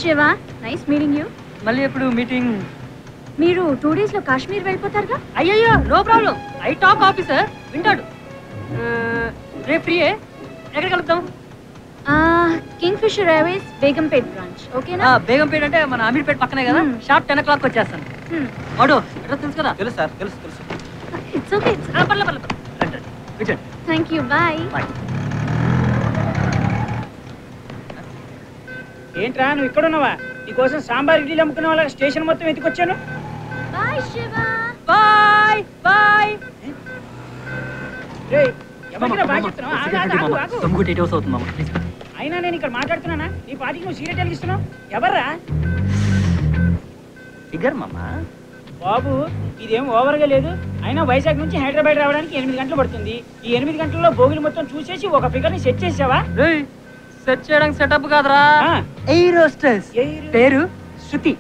Shiva, nice meeting you. మళ్ళీ ఎప్పుడు meeting? మీరు 2 days లో కాశ్మీర్ వెళ్ళిపోతారుగా? అయ్యయ్యో, no problem. I talk officer వింటాడు. రేపు ఫ్రీయే. ఎక్కడ కలుద్దాం? Kingfisher Airways Begumpet branch. ఓకేనా? బేగంపేట్ అంటే మన అమీర్పేట్ పక్కనే కదా. షార్ప్ 10 o'clock వచ్చేస్తాను. ఆటో అడ్రస్ తెలుసు కదా? తెలుసు సార్, తెలుసు. It's okay. పర్లేదు. Thank you. బాయ్. ఏంట్రా నువ్వు ఇక్కడ ఉన్నావా? నీకోసం సాంబార్ ఇడ్లీలు అమ్ముకునే వాళ్ళ స్టేషన్ మొత్తం ఎత్తుకొచ్చాను. బాయ్ శివ. Bye bye. అయినా నేను ఇక్కడ మాట్లాడుతున్నానా? నీ పార్టీకి నువ్వు సీరియట్ వెలిగిస్తున్నావు. ఎవర్రా? ఫిగర్ మామా. బాబు ఇదేం ఓవర్గా లేదు. అయినా వైజాగ్ నుంచి హైదరాబాద్ రావడానికి 8 గంటలు పడుతుంది. ఈ 8 గంటల్లో భోగిలు మొత్తం చూసేసి ఒక ఫిగర్ ని సెట్ చేసావా? సెట్ చేయడానికి సెటప్ కాదురా, ఎయిర్ హోస్టెస్. పేరు శృతి.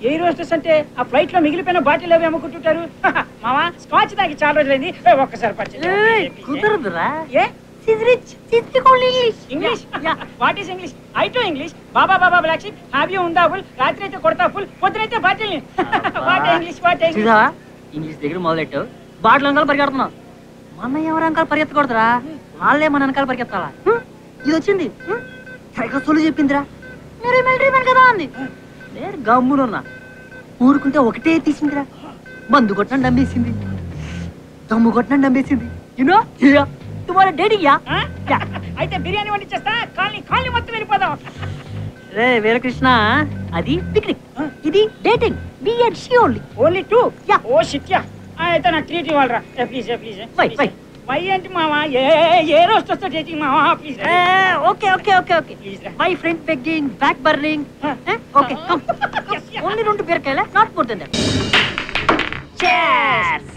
ఎయిర్ హోస్టెస్ అంటే ఆ ఫ్లైట్ లో మిగిలిపోయిన బాటిల్ అవి అమ్ముకుంటుంటారు. మావా స్కాచ్ తాగి చాలా రోజులైంది. ఒక్కసారి కుదరదురా. ఏ English? What is English? I to English. Baa baa black sheep have you ఉందా ఫుల్. రాత్రి అయితే కొడతా ఫుల్, పొద్దునైతే bottle. What English? What English దగ్గర మొదలెట్టు. బాటిల్ అంకాలు పరిగెడుతున్నావు. మన ఎవరు అంకాలు పరిగెత్తకూడదురా, వాళ్ళే మన వెనకాల పరిగెత్తాలా. ఇది వచ్చింది సొల్లు చెప్పిందిరా. మీరు మిలిటరీ మ్యాన్ కదా అంది. నేను గమ్మునున్నా. ఊరుకుంటే ఒకటే తీసిందిరా. మందు కొట్టడం నమ్మేసింది, దమ్ము కొట్టడం నమ్మేసింది. You know tomorrow dating. అయితే బిర్యానీ వండించేస్తా. కాలనీ మొత్తం వెళ్ళిపోదాం. రే వీరకృష్ణ, అది పిక్నిక్, ఇది dating. Me and she only 2. Oh shit. అయితే నాకు ట్రీట్ ఇవ్వాలరా ప్లీజ్. వై అంటే మావా ఏ రోజు వస్తా డేటింగ్ మావా please. Okay my friend begging, back burning. Okay come. Only 2 బీరకాయలే, not more than that. cheers.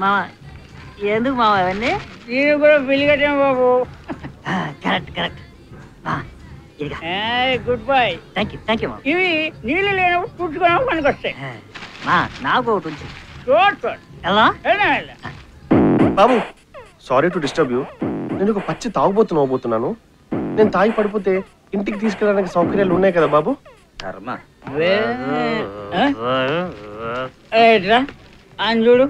మామ ఎందుకు మామ అవన్నీ? నేను కూడా బిల్లు కట్టాను బాబు. Correct. Good boy. Thank you మామ. ఇవి నీళ్ళు లేనప్పుడు తుట్టుకోవడం పనికి వస్తాయి. నాకు ఒకటి ఉంచు. ఎలా బాబు? Sorry to disturb you. నేను ఒక పచ్చి తాగుబోతున్నాను. నేను తాగి పడిపోతే ఇంటికి తీసుకెళ్ళడానికి సౌకర్యాలు ఉన్నాయి కదా బాబు? అని చూడు.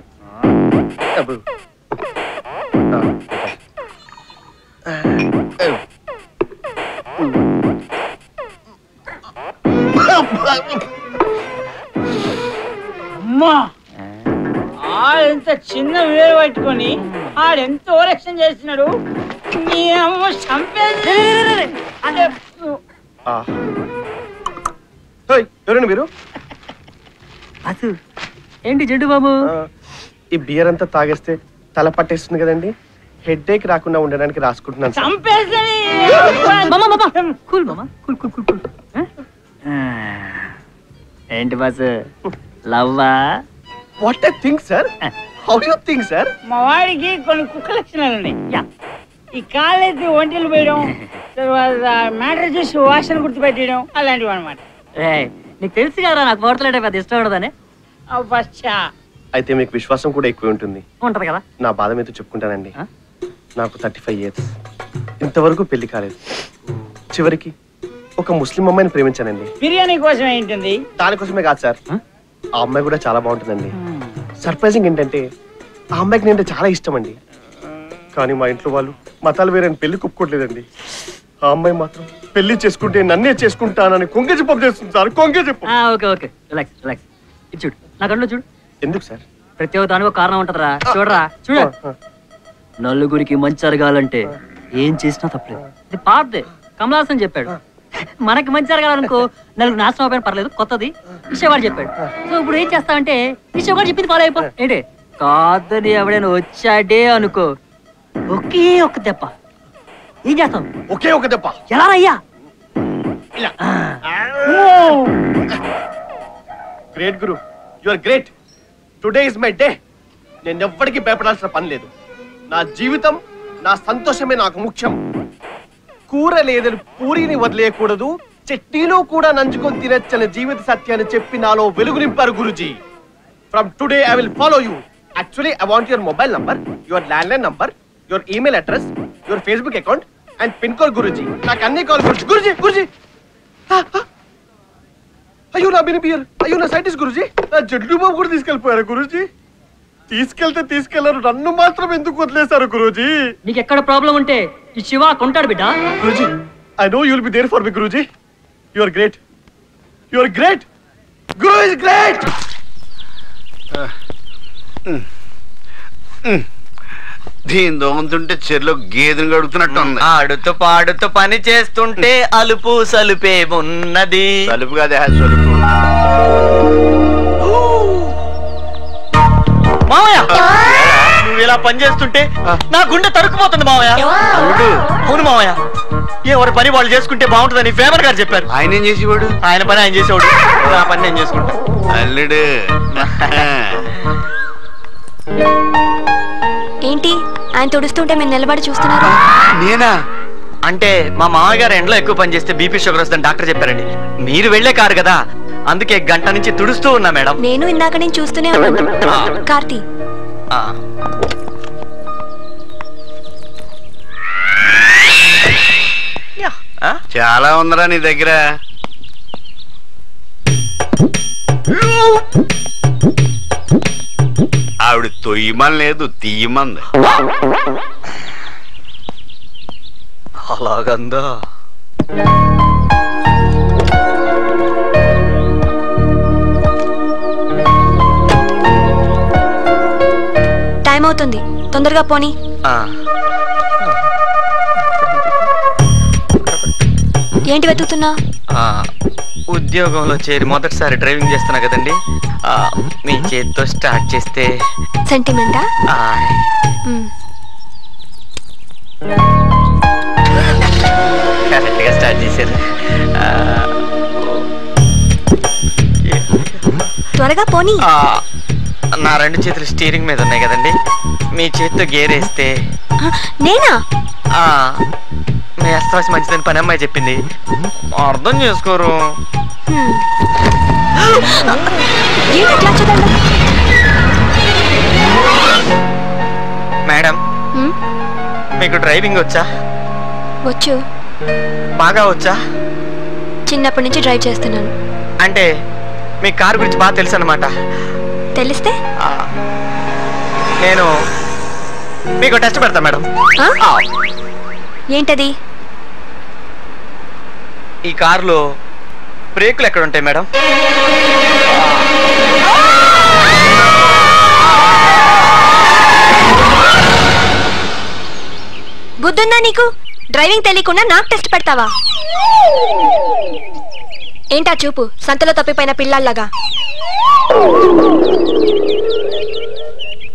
అమ్మా ఆడెంత చిన్న వేలు పట్టుకొని ఆడెంత ఓరక్షణ చేస్తున్నాడు. ఎవరండి మీరు? ఏంటి జడ్డు బాబు? ఈ బియర్ అంతా తాగేస్తే తల పట్టేస్తుంది కదండి. హెడ్ ఏక్ రాకుండా ఉండడానికి రాసుకుంటున్నాను. ఏంటి బాస్, లవ్వా? What I think sir. How you think sir? మా వాడికి కొన్ని కుక్క లక్షణాలు ఉన్నాయి. ఈ కాళ్ళెత్తి ఒంటెలు పోయడం, తర్వాత మ్యాటర్ చేసి వాసన గుర్తుపెట్టడం, అలాంటివి అనమాట. నీకు తెలుసు కదా నాకు మూర్తలేట పెద్ద ఇష్టం ఉండదని. అయితే మీకు విశ్వాసం కూడా ఎక్కువ ఉంటుంది కదా. నా బాధ మీద చెప్పుకుంటానండి. నాకు 35 years, ఇంతవరకు పెళ్లి కాలేదు. చివరికి ఒక ముస్లిం అమ్మాయిని ప్రేమించానండి. బిర్యానీ కోసం ఏంటుంది? దానికోసమే కాదు సార్, ఆ అమ్మాయి కూడా చాలా బాగుంటుందండి. సర్ప్రైజింగ్ ఏంటంటే ఆ అమ్మాయికి నేను చాలా ఇష్టం అండి. కానీ మా ఇంట్లో వాళ్ళు మతాలు వేరే పెళ్లి కుప్పుకోవట్లేదండి. ఆ అమ్మాయి మాత్రం పెళ్లి చేసుకుంటే నన్నే చేసుకుంటానని కొంగ చెప్పు చేస్తుంది సార్. కొంగ చెప్పు. Okay relax. చూడు నా కళ్ళు చూడు. ఎందుకు సార్? ప్రతి ఒక్క దానికి కారణం ఉంటదిరా. చూడు. నలుగురికి మంచి జరగాలంటే ఏం చేసినా తప్పలేదు. ఇది పాతదే, కమలాసన్ చెప్పాడు. మనకి మంచి జరగాలనుకో నలుగురు నాశనం అయిపోయిన పర్లేదు, కొత్తది విషయవాడు చెప్పాడు. సో ఇప్పుడు ఏం చేస్తావంటే విషయవాడు చెప్పింది ఫాలో అయిపో. ఏంటి కాదని ఎవడైనా వచ్చాడే అనుకో, ఒకే ఒక్క దెబ్బ. ఏం చేస్తాం? ఒకే ఒక దెబ్బ. ఎలా అయ్యా? Great guru, you are great. Today is my day. నేను ఎవ్వడికి భయపడాల్సిన పని లేదు. నా జీవితం, నా సంతోషమే నాకు ముఖ్యం. కూర లేదని పూరిని వదిలేయకూడదు, చట్నీలో కూడా నంచుకొని తినచ్చని జీవిత సత్యాన్ని చెప్పి నాలో వెలుగు నింపారు గురుజీ. From today I will follow you. Actually I want your mobile number, your landline number, your email address, your Facebook account and pin code గురుజీ. నాకు అన్ని కాల్ గురుజీ. గురుజీ గురుజీ అయ్యో నా బియర్, అయ్యో నా సైంటిస్ట్ గురుజీ. నా జడ్డు బాబు కూడా తీసుకెళ్ళిపోయారు గురుజీ. తీసుకెళ్లారు, నన్ను మాత్రం ఎందుకు వదిలేశారు గురూజీ? నీకు ఎక్కడ ప్రాబ్లం ఉంటే ఈ శివ కొంటాడు బిడ్డ. Guruji I know you will be there for me Guruji. You are great, you are great, guru is great. దీని దోమంతుంటే చెరులో గేదెను గడుగుతున్నట్టు ఉంది. ఆడుతూ పాడుతూ పని చేస్తుంటే అలుపు సలుపేమున్నది. సలుపు కాదే సలుపు. మావయ్య నువ్వు ఇలా పని చేస్తుంటే నా గుండె తరుక్కుపోతుంది మావయ్య. అవును మావయ్య, ఎవరి పని వాళ్ళు చేసుకుంటే బాగుంటుందని ఫేమర్ గారు చెప్పారు. ఆయన ఏం చేసేవాడు? ఆయన పని ఆయన చేసేవాడు, నా పని నేను చేసుకుంటా. అల్లుడు ఏంటి ఆయన తుడుస్తుంటే మీరు నిలబడి చూస్తున్నారు? నేనా? అంటే మా మామయ్య గారు ఎండలో ఎక్కువ పని చేస్తే బీపీ షుగర్ వస్తుందని డాక్టర్ చెప్పారండి. మీరు వెళ్లే కారు కదా, అందుకే గంట నుంచి తుడుస్తూ ఉన్నా మేడం. నేను ఇందాక నేను చూస్తూనే ఉన్నాను. కార్తీ చాలా ఉందరా నీ దగ్గర. ఆవిడ తొయ్యమని లేదు, తీయమంది. అలాగందా? టైం అవుతుంది, తొందరగా పోనీ. ఏంటి వెతుకుతున్నా? ఉద్యోగంలో చేరి మొదటిసారి డ్రైవింగ్ చేస్తున్నా కదండి, మీ చేతితో స్టార్ట్ చేస్తే. సెంటిమెంటా? కరెక్ట్ గా స్టార్ట్ చేశారు. త్వరగా పోనీ. నా రెండు చేతులు స్టీరింగ్ మీద ఉన్నాయి కదండి, మీ చేతితో గేర్ వేస్తే. నేనా? మీ అస్తవాసి మంచిదని పని అమ్మాయి చెప్పింది, అర్థం చేసుకోరు. మేడం మీకు డ్రైవింగ్ వచ్చా? వచ్చు. బాగా వచ్చా? చిన్నప్పటి నుంచి డ్రైవ్ చేస్తున్నాను. అంటే మీ కారు గురించి బాగా తెలుసు అన్నమాట. తెలిస్తే నేను మీకు టెస్ట్ పెడతా మేడం. ఏంటది? ఈ కారులో బ్రేకులు ఎక్కడ ఉంటాయి మేడం? బుద్ధుందా నీకు? డ్రైవింగ్ తెలియకుండా నాకు టెస్ట్ పెడతావా? ఏంటా చూపు, సంతలో తప్పిపోయిన పిల్లల్లాగా.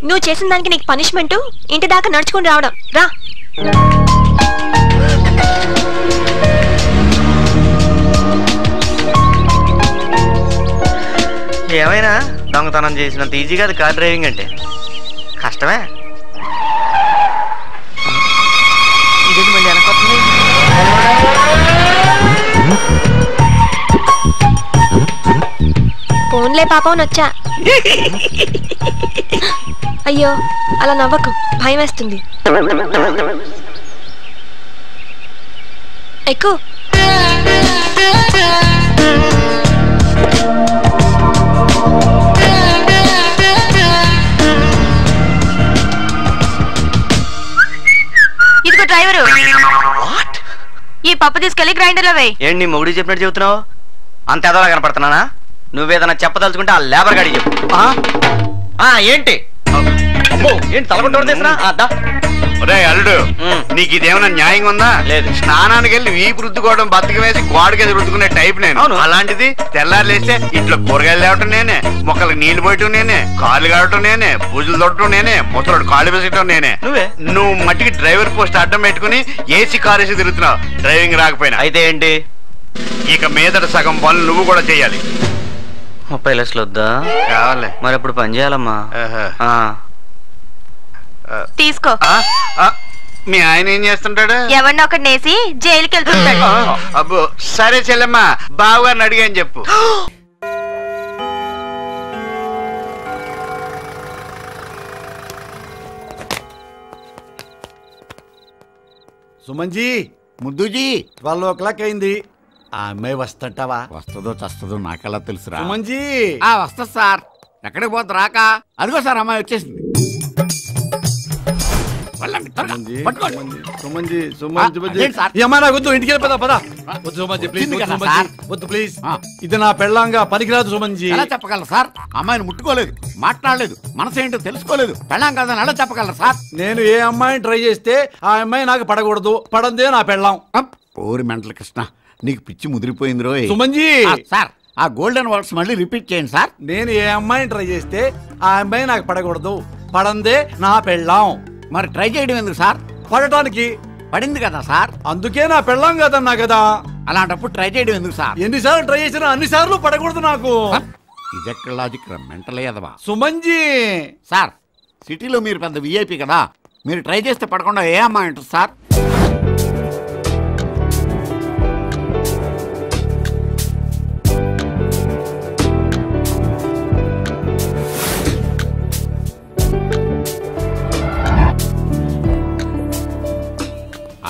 నువ్వు చేసిన దానికి నీకు పనిష్మెంట్ ఇంటి దాకా నడుచుకుని రావడం. రా. ఏమైనా దొంగతనం చేసినంత ఈజీగా అది కార్ డ్రైవింగ్ అంటే కష్టమే. ఇదేంటి మళ్ళీ వెనకొస్తుంది? ఫోన్లే పాపం వచ్చా. అయ్యో అలా నవ్వకు, భయం వేస్తుంది. ఎక్కు. ఇదిగో డ్రైవరు, ఈ పప్పు తీసుకెళ్లి గ్రైండర్ లో వేయి. ఏంటి నీ మొగుడు చెప్పినట్టు చెబుతున్నావు? అంత ఎదవలా కనపడుతున్నానా? నువ్వేదన్నా చెప్పదలుచుకుంటే ఆ లేబర్ గాడికి చెప్పు. ఏంటి ఏంటి తలకొండ చేసినా? అల్లుడు నీకు ఇదేమన్నా న్యాయంగా ఉందా? లేదు. స్నానానికి వెళ్ళి వీపు రుద్దుకోవడం, బతికి వేసి గోడకి రుద్దుకునే టైప్ నేను. అలాంటిది తెల్లారులేస్తే ఇంట్లో కూరగాయలు లేవటం నేనే, మొక్కలకు నీళ్లు పోయటం నేనే, కాళ్ళు కావటం నేనే, పూజలు తొట్టడం నేనే, ముసలోడు కాళ్ళు వేసటం నేనే. నువ్వు మట్టికి డ్రైవర్ పోస్ట్ అడ్డం పెట్టుకుని ఏసీ కారు వేసి తిరుగుతున్నావు డ్రైవింగ్ రాకపోయినా. అయితే ఏంటి? ఇక మీదట సగం పనులు నువ్వు కూడా చెయ్యాలి. 30 లక్షలు వద్దా? కావాలి. మరి ఎప్పుడు పని చేయాలమ్మా? తీసుకో. మీ ఆయన ఏం చేస్తుంటాడు? ఎవరిని ఒకటి నేసి జైలుకి వెళ్తుంటాడు. అబ్బో సరే చెల్లెమ్మ, బావగారిని అడిగాని చెప్పు. సుమన్జీ, ముద్దుజీ, 12 o'clock అయింది. ఆ అమ్మాయి వస్తుంటావా? వస్తుందో చస్తుందో నాకెలా తెలుసురా? సుమన్జీ వస్తా సార్. ఎక్కడికి పోతా రాక? అదిగో సార్ అమ్మాయి వచ్చేసింది. ఇంటికి వెళ్ళిపోదా? పదా. వద్దు సుమన్జీ, ప్లీజ్ వద్దు ప్లీజ్. ఇది నా పెళ్ళంగా పనికిరాదు సుమన్జీ. ఎలా చెప్పగలరు సార్? అమ్మాయిని ముట్టుకోలేదు, మాట్లాడలేదు, మనసు ఏంటో తెలుసుకోలేదు, పెళ్ళాం కాదని ఎలా చెప్పగలరు సార్? నేను ఏ అమ్మాయిని ట్రై చేస్తే ఆ అమ్మాయి నాకు పడకూడదు, పడందే నా పెళ్ళాం. ఓరి మెంటల్ కృష్ణ, నీకు పిచ్చి ముదిరిపోయింది రోయ్. సుమన్జీ సార్, ఆ గోల్డెన్ వర్డ్స్ మళ్ళీ రిపీట్ చేయండి సార్. నేను ఏ అమ్మాయిని ట్రై చేస్తే ఆ అమ్మాయి నాకు పడకూడదు, పడందే నా పెళ్ళాం. మరి ట్రై చేయడం ఎందుకు సార్? పడటానికి. పడింది కదా సార్, అందుకే నా పెళ్ళాం కదన్నా కదా. అలాంటప్పుడు ట్రై చేయడం ఎందుకు సార్? ఎన్నిసార్లు ట్రై చేసినా అన్నిసార్లు పడకూడదు నాకు. ఇదెక్కడ లాజిక్ రా మెంటల్ అయ్యదవా. సుమన్జీ సార్, సిటీలో మీరు పెద్ద విఐపి కదా, మీరు ట్రై చేస్తే పడకుండా ఏ అమ్మాయి ఉంటుంది సార్?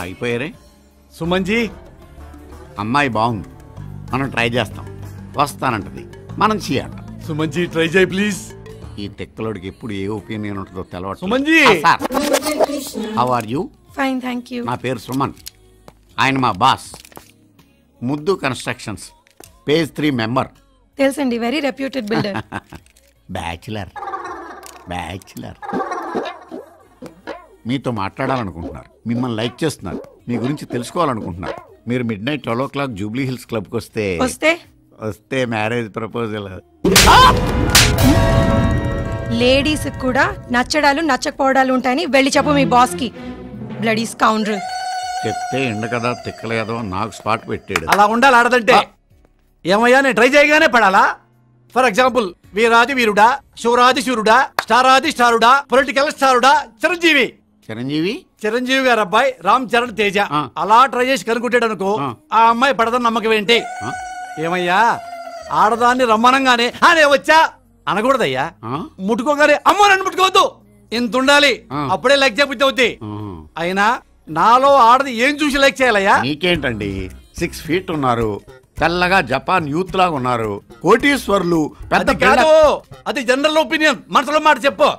అయిపోయారే. సుమన్జీ, అమ్మాయి బాగుంది, మనం ట్రై చేస్తాం, వస్తానంటది, మనం చేయాలి. సుమన్జీ ట్రై చేయి ప్లీజ్. ఈ టెక్లోడికి ఎప్పుడు ఏ ఒపీనియన్ ఉంటుందో తెలవదు. Sumanji, how are you? Fine, thank you. నా పేరు సుమన్, ఆయన మా boss. Muddu constructions, page 3 member. తెలుసండి, వెరీ రెప్యూటెడ్ బిల్డర్. బ్యాచులర్. మీతో మాట్లాడాలనుకుంటున్నారు, మిమ్మల్ని లైక్ చేస్తున్నారు, మీ గురించి తెలుసుకోవాలనుకుంటున్నారు. మీరు midnight 12 o'clock జూబ్లీ హిల్స్ క్లబ్కి వస్తే మ్యారేజ్ ప్రపోజల్. లేడీస్ కూడా నచ్చడాలు నచ్చకపోవడాలు ఉంటాయని వెళ్ళి చెప్పు మీ బాస్ కి. Bloody scoundrel. చెప్తే ఎండ కదా తిక్కలేదో నాకు స్పాట్ పెట్టాడు. అలా ఉండాలి ఆడదంటే. ఏమయ్యా, నేను ట్రై చేయగానే పడాలా? ఫర్ ఎగ్జాంపుల్, వీరాది వీరుడా, శూరాది శూరుడా, స్టారాది స్టారుడా, పొలిటికల్ స్టారుడా చిరంజీవి. చిరంజీవి గారు అబ్బాయి రామ్ చరణ్ తేజ. అలా ట్రై చేసి కనుక్కుంటాడు అనుకో, ఆ అమ్మాయి పడదని నమ్మకం ఏంటి? ఏమయ్యా, ఆడదాన్ని రమ్మనంగానే నేను వచ్చా అనకూడదయ్యా. ముట్టుకోగానే అమ్మో నన్ను ముట్టుకోవద్దు, ఇంత ఉండాలి, అప్పుడే లైక్ చేయబుద్ధి అవుద్ది. అయినా నాలో ఆడది ఏం చూసి లైక్ చేయాలయ్యా? నీకేంటండి, 6 feet ఉన్నారు, తెల్లగా జపాన్ యూత్ లాగా ఉన్నారు, కోటీశ్వర్లు, పెద్ద కాదు. అది జనరల్ ఒపీనియన్, మనసులో మాట చెప్పు.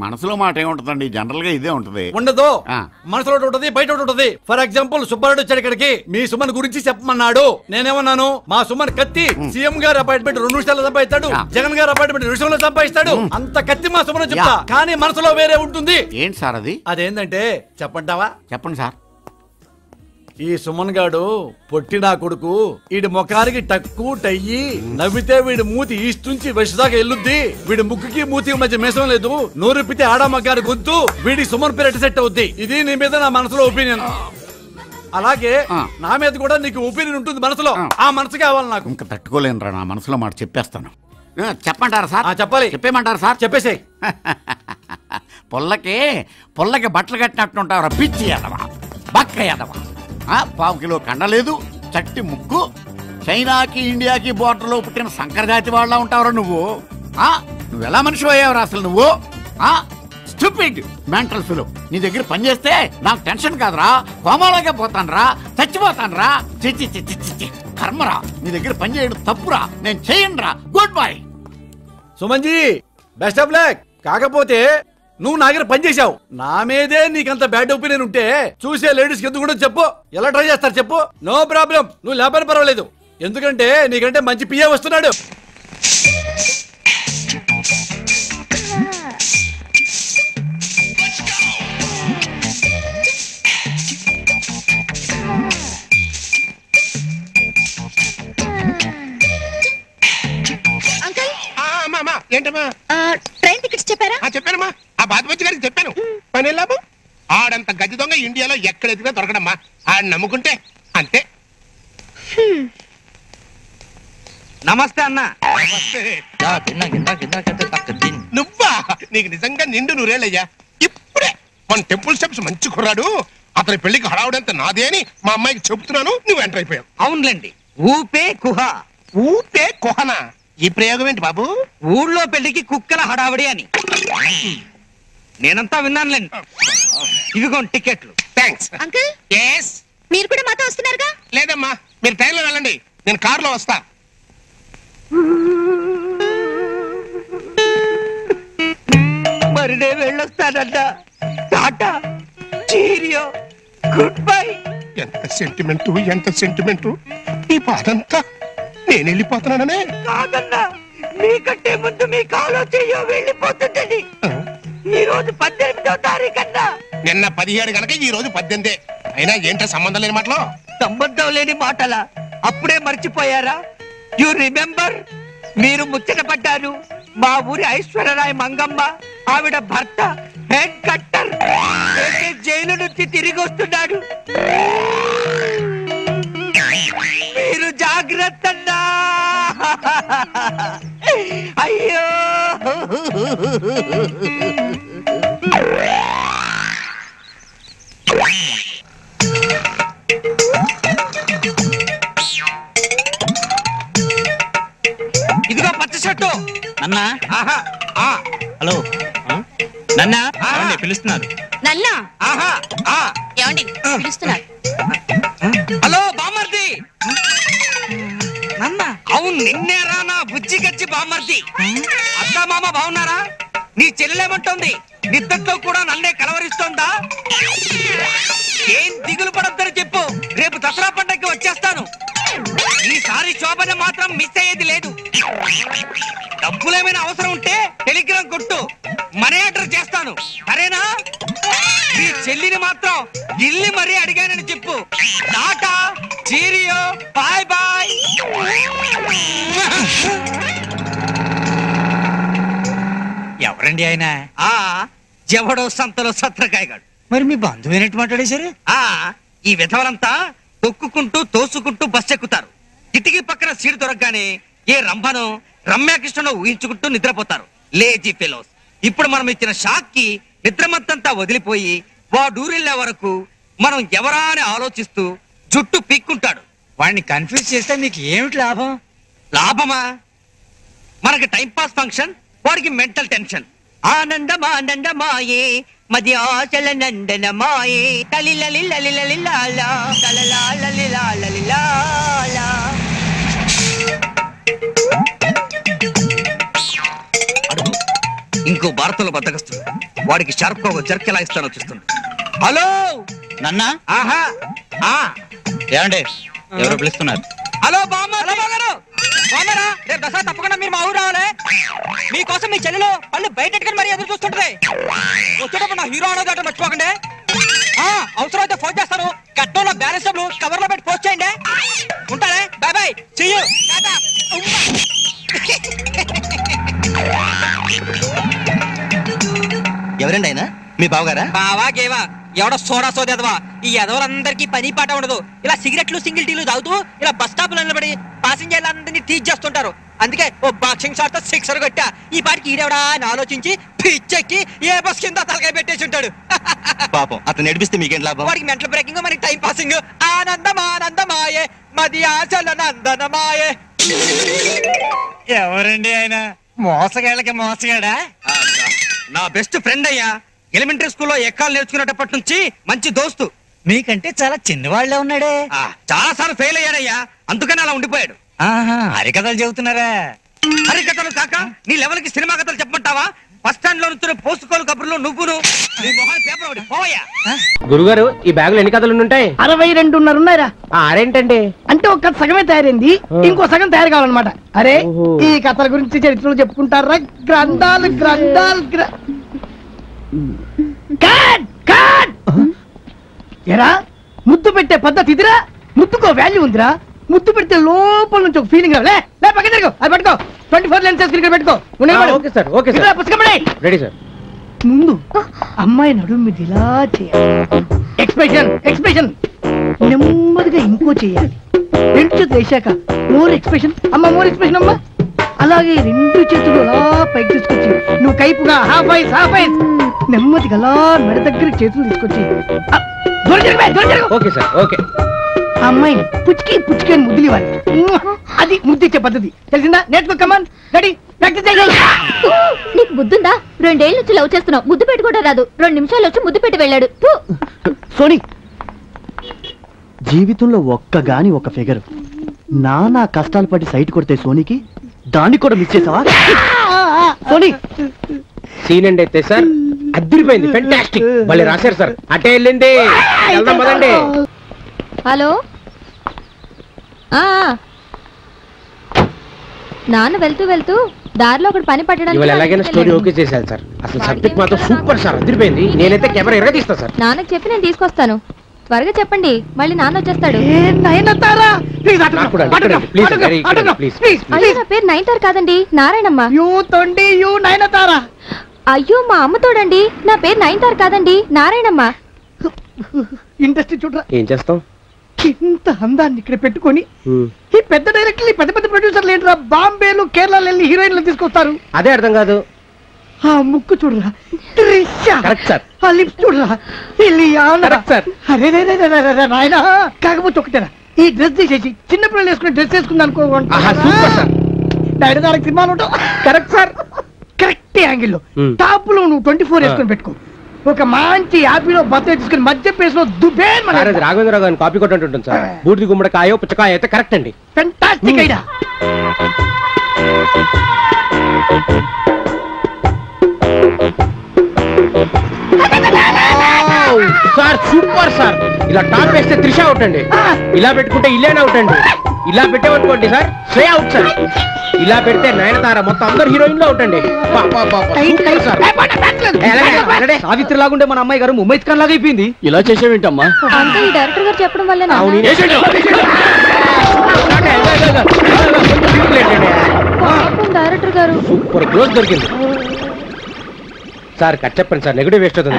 మనసులో మాట ఏముంటదండి, జనరల్ గా ఇదే ఉంటది. ఉండదు, మనసులో ఉంటది, బయట ఉంటది. ఫర్ ఎగ్జాంపుల్, సుబ్బారెడ్డి వచ్చాడు ఇక్కడికి, మీ సుమన్ గురించి చెప్పమన్నాడు. నేనేమన్నాను, మా సుమన్ కత్తి, సీఎం గారు అపాయింట్మెంట్ 2 నిమిషాల్లో సంపాదిస్తాడు, జగన్ గారు అపాయింట్మెంట్ 2 నిమిషాల్లో సంపాదిస్తాడు. అంత కత్తి మా సుమన్ చెప్తా, కానీ మనసులో వేరే ఉంటుంది. ఏంటి సార్ అది? అదేంటంటే చెప్పంటావా? చెప్పండి సార్. ఈ సుమన్ గాడు పొట్టి నా కొడుకు, వీడి ముఖానికి టక్కు టయ్యి, నవ్వితే వీడి మూతి ఈస్ట్ నుంచి వెస్ట్ దాకా ఎల్లుద్ది, వీడి ముక్కుకి మూతి మధ్య మేసం లేదు, నోరిప్పితే ఆడమగారి గొంతు, వీడి సుమన్ పేరు సెట్ అవుద్ది. ఇది నీ మీద నా మనసులో ఒపీనియన్. అలాగే నా మీద కూడా నీకు ఒపీనియన్ ఉంటుంది మనసులో. ఆ మనసు కావాలి నాకు. ఇంకా తట్టుకోలేనురా, నా మనసులో మాట చెప్పేస్తాను. చెప్పంటారా సార్? చెప్పాలి. చెప్పేమంటారా సార్? చెప్పేసే. పొల్లకి బట్టలు కట్టినట్టుంటారా పిచ్చి ఎదవా, బక్క ఎదవా. 1/4 కిలో కండ లేదు, చట్టి ముక్కు, చైనాకి ఇండియాకి బోర్డర్లో పుట్టిన సంకరజాతి వాళ్ళ ఉంటావురా నువ్వు. నువ్వెలా మనిషి అయ్యావురా అసలు నువ్వు? Stupid mental fellow. నీ దగ్గర పని చేస్తే నాకు టెన్షన్ కాదురా, కోమాలోకే పోతానురా, చచ్చిపోతానురా. చిచ్చి చిచ్చి చిచ్చి కర్మరా, నీ దగ్గర పని చేయడం తప్పురా, నేను చేయనురా. Goodbye. Suman ji, best of luck. కాకపోతే నువ్వు నా దగ్గర పని చేశావు, నా మీదే నీకంత బ్యాడ్ ఒపీనియన్ ఉంటే చూసే లేడీస్కి ఎందుకు కూడా చెప్పు. ఎలా ట్రై చేస్తారు చెప్పు? నో ప్రాబ్లం, నువ్వు లేపని పర్వాలేదు, ఎందుకంటే నీకంటే మంచి పిఏ వస్తున్నాడు. ఏంటమ్మా? ట్రైన్ టికెట్స్ చెప్పారా? చెప్పానమ్మా, ఆ బాధపతి గారికి చెప్పాను. పని లాభం, ఆడంత గది దొంగ ఇండియాలో ఎక్కడ ఎదిగినా దొరకడమ్మా. ఆడ నమ్ముకుంటే అంతే. నమస్తే అన్న. నువ్వా? నీకు నిజంగా నిండు 100 ఏళ్ళయ్యా. ఇప్పుడే మన టెంపుల్ స్టెప్స్ మంచి కుర్రాడు అతని పెళ్లికి హడావుడంత నాదే అని మా అమ్మాయికి చెప్తున్నాను, నువ్వు ఎంటర్ అయిపోయావు. అవునులేండి, ఊపే కుహ. ఊపే కుహన ఈ ప్రయోగం ఏంటి బాబు? ఊళ్ళో పెళ్లికి కుక్కల హడావిడి అని నేనంతా విన్నానులేండి. ఇవిగోండి టికెట్లు. థ్యాంక్స్. Uncle yes. మీరు కూడా మాతో వస్తున్నారుగా? లేదమ్మా, మీరు ట్రైన్లో వెళ్ళండి, నేను కారులో వస్తా. మరి నేను వెళ్ళొస్తానంట. Ta-ta, cheerio, goodbye. ఎంత సెంటిమెంటు, ఎంత సెంటిమెంటు. ఈ బాధంతా నేను వెళ్ళిపోతున్నాననే. కాదన్నా, మీకంటే ముందు మీ కాలో చెయ్యో వెళ్ళిపోతుందని. ఈ రోజు 18వ తారీఖు అన్నా. నిన్న 17 గనక ఈ రోజు 18. అయినా ఏంటో సంబంధం లేని మాటలో. సంబంధం లేని మాటలా? అప్పుడే మర్చిపోయారా? You remember? మీరు ముచ్చట పడ్డారు. మా ఊరి ఐశ్వర్యరాయ్ మంగమ్మ, ఆవిడ భర్త హెడ్ కట్టర్ జైలు నుంచి తిరిగి వస్తున్నాడు. మీరు జాగ్రత్త. అయ్యో, ఇదిగో పచ్చ షర్టు. అన్నా. హలో నన్న పిలుస్తున్నారు. నన్నా ఆహా, ఏమండి పిలుస్తున్నారు? హలో బామర్ది. అవును, నిన్నేరా నా బుజ్జి గచ్చి బామర్ది. అత్త మామ బాగున్నారా? నీ చెల్లెలేమంటోంది? నిద్దట్లో కూడా నన్నే కలవరిస్తోందా? ఏం దిగులు పడొద్దని చెప్పు, రేపు దసరా పండగకి వచ్చేస్తాను. ఈసారి శోభన మాత్రం మిస్ అయ్యేది లేదు. డబ్బులేమైనా అవసరం ఉంటే టెలిగ్రామ్ కొట్టు, మనీ ఆర్డర్ చేస్తాను, సరేనా? నీ చెల్లిని మాత్రం గిల్లి మరీ అడిగానని చెప్పు. Tata, cheerio, bye bye. ఎవరండి ఆయన? ఎవడో సంతలో సత్రకాయగాడు. మరి మీ బంధువైనట్టు మాట్లాడేశారు. ఈ విధవలంతా తొక్కుకుంటూ తోసుకుంటూ బస్ ఎక్కుతారు. కిటికీ పక్కన సీటు దొరకగానే ఏ రంభను రమ్యాకృష్ణను ఊహించుకుంటూ నిద్రపోతారు. Lazy fellows. ఇప్పుడు మనం ఇచ్చిన షాక్ కి నిద్రమత్తంతా వదిలిపోయి వాడూరెళ్లే వరకు మనం ఎవరా అని ఆలోచిస్తూ జుట్టు పీక్కుంటాడు. వాడిని కన్ఫ్యూజ్ చేస్తే మీకు ఏమిటి లాభం? లాభమా? మనకి టైం పాస్ ఫంక్షన్, వాడికి మెంటల్ టెన్షన్. ఆనందమానందమాయే మది ఆచల నందనమాయే తలిలలిలలిలలిలాలా తలలాలలిలాలలిలాలా. అడుగు, ఇంకో భారతంలో బద్దగస్తుడు. వాడికి షార్ప్ గా ఒక జర్క్ ఎలా ఇస్తానో చూస్తుంది. హలో నన్నా. ఆహా, ఏమండి ఎవరు పిలుస్తున్నారు? హలో బామ్మగారు. బామ్మరా, రేపు దసరా తప్పకుండా మీరు మా ఊరు రావాలి. మీకోసం మీ చెల్లెలు వాళ్ళు బయట మరీ ఎదురు చూస్తుంటది. వచ్చేటప్పుడు నా హీరో అనేది మర్చిపోకండి. అవసరం అయితే ఫోన్ చేస్తాను. కట్టంలో బ్యాలెన్స్ డబ్బులు కవర్ లో పెట్టి పోస్ట్ చేయండి. ఉంటానే, బాయ్ బాయ్, సీ యు. ఎవరండి ఆయన? మీ బావగారా? బావా గేవా ఎవడో సోడా సోదేదవా. ఈ ఎదవలందరికీ పని పాట ఉండదు. ఇలా సిగరెట్లు సింగిల్ టీలు తాగుతూ ఇలా బస్ స్టాప్ లో నిలబడి ప్యాసింజర్లందరినీ టీచ్ చేస్తుంటారు. అందుకే ఓ బాక్సింగ్ షాట్ తో సిక్సర్ కొట్టా. ఈ పాటికి ఈడెవడా అని ఆలోచించి పిచ్చెక్కి ఏ బస్ కింద తలకాయ పెట్టేసి ఉంటాడు. పాపం అతను నడిపిస్తే మీకేం లాభం? వాడికి మెంటల్ బ్రేకింగ్, మనకి టైం పాసింగ్. ఆనందమానందమాయే మది ఆచల నందనమాయే. ఎవరండి ఆయన? మోసగాళ్ళకి మోసగాడా? నా బెస్ట్ ఫ్రెండ్ అయ్యా. ఎలిమెంటరీ స్కూల్లో ఎక్కాలు నేర్చుకునేటప్పటి నుంచి మంచి దోస్తు. మీకంటే చాలా చిన్నవాళ్లే ఉన్నాడే. చాలా సార్లు ఫెయిల్ అయ్యాడయ్యా, అందుకని అలా ఉండిపోయాడు. హరికథలు చెబుతున్నారా? హరికథలు కాక నీ లెవెల్ కి సినిమా కథలు చెప్పమంటావా? బస్ స్టాండ్ లో నుంచి పోసుకోలు కబుర్లు నువ్వును నీ మొహాన్ని పేపర్ ఒకటి పోయా. గురుగారు, ఈ బ్యాగ్ లో ఎన్ని కథలు ఉంటాయి? 62.5 ఉన్నాయిరా. అరేంటండి అంటే ఒక కథ సగమే తయారైంది, ఇంకో సగం తయారు కావాలన్నమాట. అరే, ఈ కథల గురించి చరిత్రలు చెప్పుకుంటారా? గ్రంథాలు గ్రంథాలు ఎరా, ముద్దు పెట్టే పద్ధతి ఇదిరా. ముద్దుకో వాల్యూ ఉందిరా. ముద్దు పెడితే లోపల నుంచి ఒక ఫీలింగ్ రాలే. పక్కన తిరుగు, అది పట్టుకో. 24 లెన్సెస్ ఇక్కడ పెట్టుకో. Okay sir, okay sir. Ready sir. ముందు అమ్మాయి నడుము మీద ఇలా చేయాలి. Expression expression. నెమ్మదిగా ఇంకో చేయాలి. రెండు చేతులు వేసాక మోర్ ఎక్స్ప్రెషన్. అమ్మ మోర్ ఎక్స్ప్రెషన్ అమ్మా. అలాగే రెండు చేతులు అలా పైకి తీసుకొచ్చి నువ్వు కైపుగా హాఫ్ ఐస్ హాఫ్ ఐస్. నెమ్మదిగా అలా మెడ దగ్గరికి చేతులు తీసుకొచ్చి ఓకే సార్ ఓకే. ఆ అమ్మాయిని పుచ్చికి పుచ్చికి అని ముద్దులు ఇవ్వాలి. అది ముద్దిచ్చే పద్ధతి తెలిసిందా? నేర్చుకో. కమాన్ రెడీ ప్రాక్టీస్ చేయాలి. నీకు బుద్ధుందా? 2 ఏళ్ళ నుంచి లవ్ చేస్తున్నావు, ముద్దు పెట్టుకోవడం రాదు. 2 నిమిషాలు వచ్చి ముద్దు పెట్టి వెళ్ళాడు. సోనీ, జీవితంలో ఒక్కగాని ఒక ఫిగర్ నానా కష్టాలు పడి సైట్ కొడితే సోనీకి దాన్ని కూడా మిస్ చేసావా? సోనీ సీన్ అండి అయితే సార్ అద్దరిపోయింది. ఫెంటాస్టిక్. మళ్ళీ రాశారు సార్. అటే వెళ్ళింది. వెళ్దాం పదండి. హలో, నాన్న వెళ్తూ వెళ్తూ దారిలో ఒకటి పని ఇవాళ ఎలాగైనా పట్టడానికి స్టోరీ ఓకే చేశాను సార్. అసలు సబ్జెక్ట్ మాత్రం సూపర్ సార్. అద్దరిపోయింది. నేనైతే కెమెరా ఎరగదీస్తా సార్. నాన్నకి చెప్పి నేను తీసుకొస్తాను. త్వరగా చెప్పండి, మళ్ళీ నాన్న వచ్చేస్తాడు. అయ్యో, నా పేరు నయనతార కాదండి, నారాయణమ్మ. అయ్యో, మా అమ్మ తోడండి. నా పేరు నయనతార కాదండి, నారాయణమ్మ. ఇండస్ట్రీ చూడరా, ఏం చేస్తాం? ఇంత అందాన్ని ఇక్కడ పెట్టుకొని ఈ పెద్ద డైరెక్టర్లు పెద్ద పెద్ద ప్రొడ్యూసర్లు ఏంట్రా బాంబేలు కేరళ వెళ్ళి హీరోయిన్లు తీసుకొస్తారు. అదే అర్థం కాదు. ఆ ముక్కు చూడరా, కరెక్ట్ సార్. ఆ లిప్స్ చూడరా, నాయన. కాకపోతే ఒకటేనా, ఈ డ్రెస్ తీసేసి చిన్నపిల్లలు వేసుకునే డ్రెస్ వేసుకుంది అనుకో. డైరెక్టర్ సినిమాలు ఉంటావు. Correct sir. కరెక్ట్ యాంగిల్లో టాప్ లో నువ్వు 24 వేసుకొని పెట్టుకో. ఒక మంచి యాపీలో బత్తాయి తీసుకుని మధ్య పేసులో దుబే. రాఘవేంద్రరావు గారిని కాపీ కొట్టి ఉంటుంది సార్. బూడిది గుమ్మడికాయో పుచ్చకాయ అయితే కరెక్ట్ అండి. Fantastic idea. Sir super sir. ఇలా టాప్ వేస్తే త్రిష అవుట్ అండి. ఇలా పెట్టుకుంటే ఇల్లేనా అవుట్ అండి. ఇలా పెట్టేవనుకోండి సార్ శ్రేయ అవుట్ సార్. ఇలా పెడితే నయనతార మొత్తం అందరు హీరోయిన్లు అవుట్ అండి. సావిత్రి లాగుండే మన అమ్మాయి గారు ముంబై ఖాన్ లాగా అయిపోయింది. ఇలా చేసేవేంటమ్మా? అంతా ఈ డైరెక్టర్ గారు చెప్పడం వల్ల డైరెక్టర్ గారు సూపర్ క్లోజ్ దొరికింది సార్. కట్ చెప్పండి సార్, నెగిటివ్ వేస్ట్ అవుతుంది.